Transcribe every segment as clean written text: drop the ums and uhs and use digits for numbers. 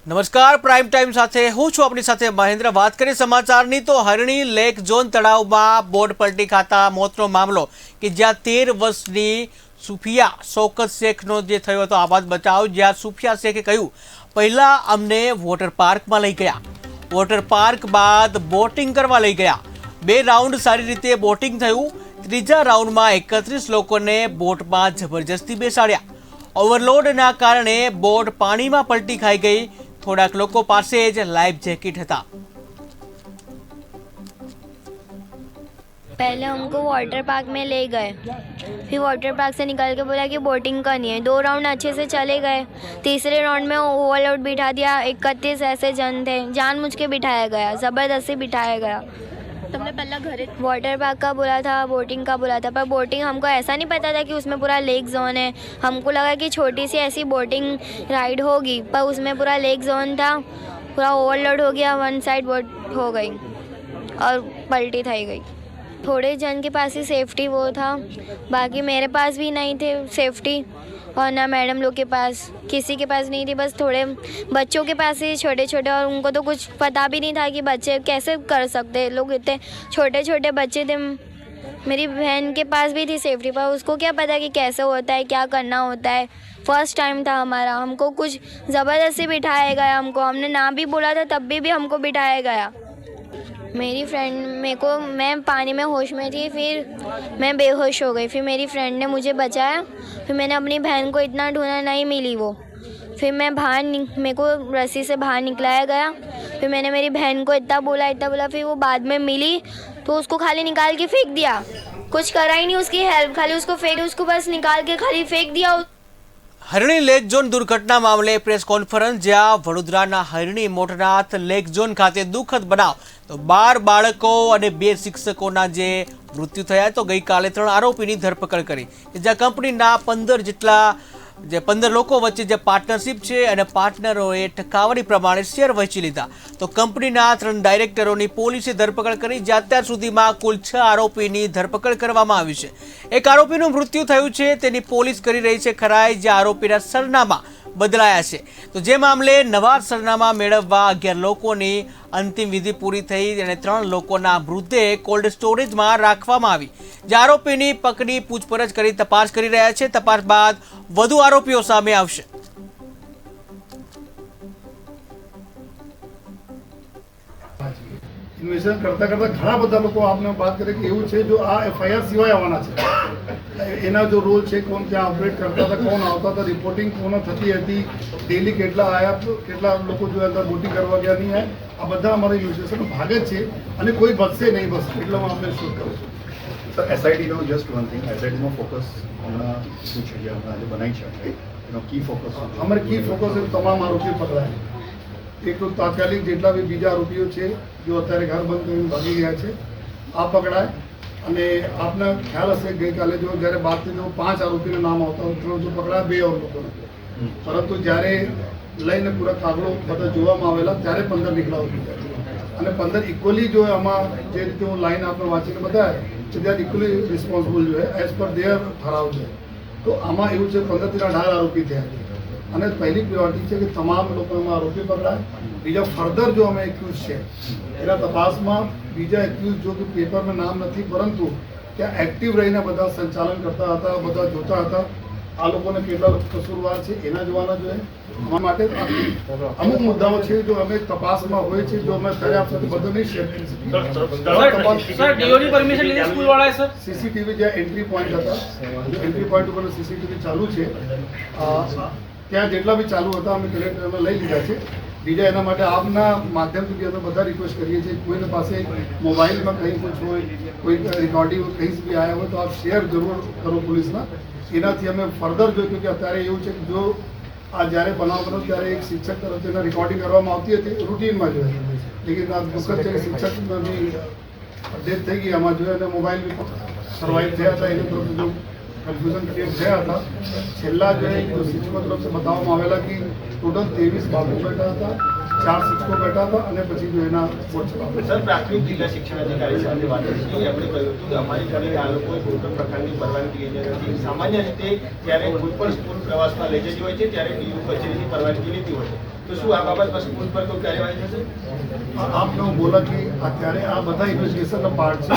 નમસ્કાર, prime time સાથે હું છું આપની સાથે મહેન્દ્ર। વાત કરીએ સમાચારની તો હરણી લેક ઝોન તળાવમાં બોટ પલટી ખાતા મોતનો મામલો કે જ્યાં 13 વર્ષની સુફિયા શૌકત શેખનો જે થયો હતો આબાદ બચાવ, જ્યાં સુફિયા શેખે કહ્યું પહેલાં અમને વોટર પાર્કમાં લઈ ગયા, વોટર પાર્ક બાદ બોટિંગ કરવા લઈ ગયા, 2 રાઉન્ડ સારી રીતે બોટિંગ થયું, ત્રીજા રાઉન્ડમાં 31 લોકોને બોટમાં જબરજસ્તી બેસાડ્યા, ઓવરલોડના કારણે બોટ પાણીમાં પલટી ખાઈ ગઈ, થોડાक लोगों पास लाइफ जैकेट था। पहले हमको वाटर पार्क में ले गए, फिर वाटर पार्क से निकल के बोला कि बोटिंग करनी है। 2 राउंड अच्छे से चले गए, तीसरे राउंड में ओवरलोड बिठा दिया। 31 ऐसे जन थे, जानबूझ के बिठाया गया, ज़बरदस्ती बिठाया गया। तुमने पहला घरे वाटर पार्क का बोला था, बोटिंग का बोला था, पर बोटिंग हमको ऐसा नहीं पता था कि उसमें पूरा लेक जोन है। हमको लगा कि छोटी सी ऐसी बोटिंग राइड होगी, पर उसमें पूरा लेक जोन था। पूरा ओवरलोड हो गया, 1 साइड बोट हो गई और पलटी थी गई। थोड़े जन के पास ही सेफ्टी वो था, बाकी मेरे पास भी नहीं थे सेफ्टी, और ना मैडम लोग के पास, किसी के पास नहीं थी। बस थोड़े बच्चों के पास ही छोटे छोटे, और उनको तो कुछ पता भी नहीं था कि बच्चे कैसे कर सकते, लोग इतने छोटे छोटे बच्चे थे। मेरी बहन के पास भी थी सेफ्टी, पर उसको क्या पता कि कैसे होता है, क्या करना होता है। फर्स्ट टाइम था हमारा, हमको कुछ ज़बरदस्ती बिठाया गया। हमने ना भी बोला था तब भी हमको बिठाया गया। मेरी फ्रेंड मैं पानी में होश में थी, फिर मैं बेहोश हो गई, फिर मेरी फ्रेंड ने मुझे बचाया। फिर मैंने अपनी बहन को इतना ढूंढा, नहीं मिली वो। फिर मैं मेरे को रस्सी से बाहर निकलाया गया। फिर मैंने मेरी बहन को इतना बोला, फिर वो बाद में मिली तो उसको खाली निकाल के फेंक दिया, कुछ करा ही नहीं उसकी हेल्प, खाली उसको बस निकाल के खाली फेंक दिया। हरणी लेक झोन दुर्घटना मामले प्रेस कॉन्फरन्स, ज्यां वडोदराना हरणी मोटनाथ लेक झोन खाते दुखद बनाव तो 12 बाळको અને 2 શિક્ષકોના જે મૃત્યુ થયા, તો ગઈકાલે 3 આરોપીની ધરપકડ કરી, જ્યાં કંપનીના 15 લોકો વચ્ચે જે પાર્ટનરશિપ છે અને પાર્ટનરોએ ટકાવારી પ્રમાણે શેર વહેંચી લીધા, તો કંપનીના 3 ડાયરેક્ટરોની પોલીસે ધરપકડ કરી, જ્યાં અત્યાર સુધીમાં કુલ 6 આરોપીની ધરપકડ કરવામાં આવી છે। એક આરોપીનું મૃત્યુ થયું છે, તેની પોલીસ કરી રહી છે ખરાઈ, જે આરોપીના સરનામા બદલાયા છે, તો જે મામલે નવા સરનામા મેળવવા 11 લોકોની અંતિમ વિધિ પૂરી થઈ અને 3 લોકોના મૃતદેહ કોલ્ડ સ્ટોરેજમાં રાખવામાં આવી, જે આરોપીની પકડી પૂછપરછ કરી તપાસ કરી રહ્યા છે। તપાસ બાદ વધુ આરોપીઓ સામે આવશે। ઇન્વેસ્ટિગેશન કરતા ઘણા બધા લોકો આપને વાત કરે કે એવું છે જો આ એફઆઈઆર સિવાય આવવાના છે, એના જો રોલ છે, કોણ ક્યાં ઓપરેટ કરતા હતા, કોણ આવતા હતા, રિપોર્ટિંગ કોનો થતી હતી, ડેલી કેટલા આયા, કેટલા લોકો જો અંદર બોટિંગ કરવા ગયા નહીં આયા, આ બધા અમારા ઇન્વેસ્ટિગેશનનો ભાગ જ છે અને કોઈ બચશે નહીં, બસ એટલામાં આપણે શૂટ કરું છું। સર, એસઆઈટીનો જસ્ટ વન થિંગ, એસઆઈટીનો ફોકસ હમણાં શું છે કે હમણાં આજે બનાવી છે એનો કી ફોકસ અમારે કી ફોકસ તમામ આરોપીઓ પકડાય, એક તો તાત્કાલિક જેટલા બી બીજા આરોપીઓ છે જો અત્યારે ઘર બંધ કરીને ભાગી ગયા છે આ પકડાય। અને આપને ખ્યાલ હશે ગઈકાલે જો જ્યારે બાદ થઈને 5 આરોપીનું નામ આવતા 3 જો પકડાયા, 2 ઓર લોકોને, પરંતુ જ્યારે લઈને પૂરા કાગળો બધા જોવામાં આવેલા ત્યારે 15 નીકળાવ થઈ અને 15 ઇક્વલી જો આમાં જે રીતે હું લાઈન આપણે વાંચીને બતાવે કે દે આર ઇક્વલી રિસ્પોન્સિબલ જો એઝ પર દેર ઠરાવ છે, તો આમાં એવું છે 15 થી 18 આરોપી થયા છે અને પહેલી પ્રિયોરિટી છે કે તમામ લોકોમાં આરોપી પકડાય। બીજા ફર્ધર જો અમે એક્યુઝ છે એના તપાસમાં બીજા એક્યુઝ જો કે પેપરમાં નામ નથી, પરંતુ ત્યાં એક્ટિવ રહીને બધા સંચાલન કરતા હતા, બધા જોતા હતા, આ લોકોને કેટલા કસૂરવાર છે એના જોવાના જોઈએ। અમારા માટે અમુક મુદ્દાઓ છે જો અમે તપાસમાં હોય છે, જો અમે કર્યા આપશે તો બધું નહીં શેર કરી શકીએ। સીસીટીવી જ્યાં એન્ટ્રી પોઈન્ટ હતા, એન્ટ્રી પોઈન્ટ ઉપર સીસીટીવી ચાલુ છે, ત્યાં જેટલા બી ચાલુ હતા અમે કલેક્ટરમાં લઈ લીધા છે। બીજા એના માટે આપના માધ્યમથી બી અમે બધા રિક્વેસ્ટ કરીએ છીએ, કોઈને પાસે મોબાઈલમાં કંઈ कुछ હોય, કોઈ રેકોર્ડિંગ કંઈ બી આવ્યા હોય તો આપ શેર જરૂર કરો પોલીસના, એનાથી અમે ફર્ધર જોઈએ કે અત્યારે એવું છે કે જો આ જ્યારે બનાવ બનો ત્યારે એક શિક્ષક તરફથી એના રેકોર્ડિંગ કરવામાં આવતી હતી રૂટીનમાં જોઈએ, લેકિન આ દુઃખદ છે કે શિક્ષકમાં બી ડેથ થઈ ગઈ, આમાં જોઈએ અને મોબાઈલ બી સર્વાઈવ થયા હતા, એની તરફ જો કન્ફ્યુઝન ક્રિએટ થયા હતા। છેલ્લા જો શિક્ષકો તરફથી બતાવવામાં આવેલા કે ટોટલ 23 બાળકો બેઠા હતા, 4 શિક્ષકો બેઠા હતા અને પછી જો એના બોર્ડ ચલાવતા। સર, પ્રાથમિક જિલ્લા શિક્ષણ અધિકારી સાથે વાત કરી, એમણે કહ્યું હતું કે અમારી ઘરે આ લોકોએ કોઈ પણ પ્રકારની પરવાનગી લીધી નથી। સામાન્ય રીતે જ્યારે કોઈ પણ સ્કૂલ પ્રવાસમાં લઈ જતી હોય છે ત્યારે ડીયુ કચેરીની પરવાનગી લીધી હોય છે, તો શું આ બાબત પર સ્કૂલ પર કોઈ કાર્યવાહી થશે? આપને હું બોલા કે અત્યારે આ બધા ઇન્વેસ્ટિગેશનનો પાર્ટ છે.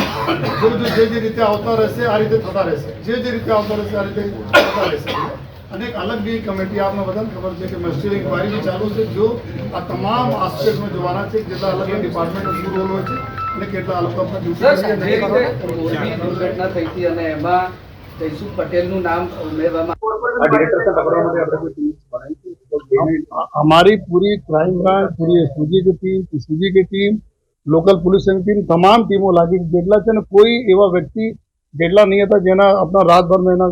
જે રીતે આવતા રહેશે આ રીતે થતા રહેશે, જે રીતે આવતા રહેશે આ રીતે થતા રહેશે. અને એક અલગ બી કમિટી આપને બધાને ખબર છે કે મસ્ટિયર ઇન્ક્વાયરી બી ચાલુ છે, જો આ તમામ આસ્પેક્ટમાં જોવાના છે જેટલા અલગ અલગ ડિપાર્ટમેન્ટનો શું રોલ હોય છે અને કેટલા આ લોકો આપણા ડ્યુટી દુર્ઘટના થઈ હતી અને એમાં જયસુખ પટેલનું નામ ઉમેરવામાં हमारी पूरी क्राइम ब्रांच, पूरी एसपीजी की टीम, पीसीजी की टीम, लोकल पुलिस की टीम, तमाम टीमों लागी. જેટલા છે ને કોઈ એવા વ્યક્તિ જેટલા નહીં હતા જેના આપણા રાતભરમાં એના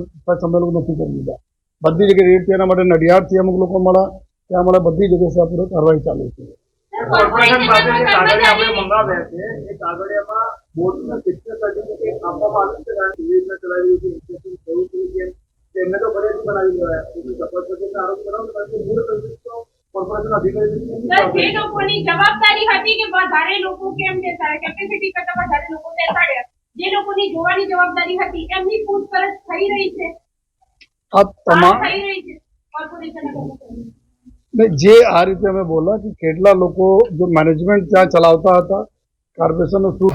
અમે લોકો નથી કરી દીધા. બધી જગ્યાએ રેડ થયા માટે નડિયાદથી અમુક લોકો મળ્યા, ત્યાં મળ્યા, બધી જગ્યાએ આ પૂરો કાર્યવાહી ચાલુ છે. કોર્પોરેશન પાસે જે કાગળિયા આપણે મંગાવ્યા છે એ કાગળિયામાં બોર્ડનું શિક્ષણ સર્ટિફિકેટ આપવામાં આવ્યું છે, કારણ કે કેવી રીતના ચલાવી રહ્યું છે, ઇન્સ્પેક્શન થયું છે કેમ તેમને તો ફરિયાદ બનાવી દેવાય. શપથ આરોપ કરાવો કારણ કે મૂળ સંદેશો કોર્પોરેશન અધિકારી જે લોકોની જવાબદારી હતી કે વધારે લોકો કેમ બેસાડે, કેપેસિટી કરતા વધારે લોકો બેસાડ્યા, જે લોકોની જોવાની જવાબદારી હતી એમની પૂછપરછ થઈ રહી છે. આ તમામ થઈ રહી છે કોર્પોરેશન જે આ રીતે અમે બોલા કે કેટલા લોકો જો મેનેજમેન્ટ ત્યાં ચલાવતા હતા કોર્પોરેશનનો શું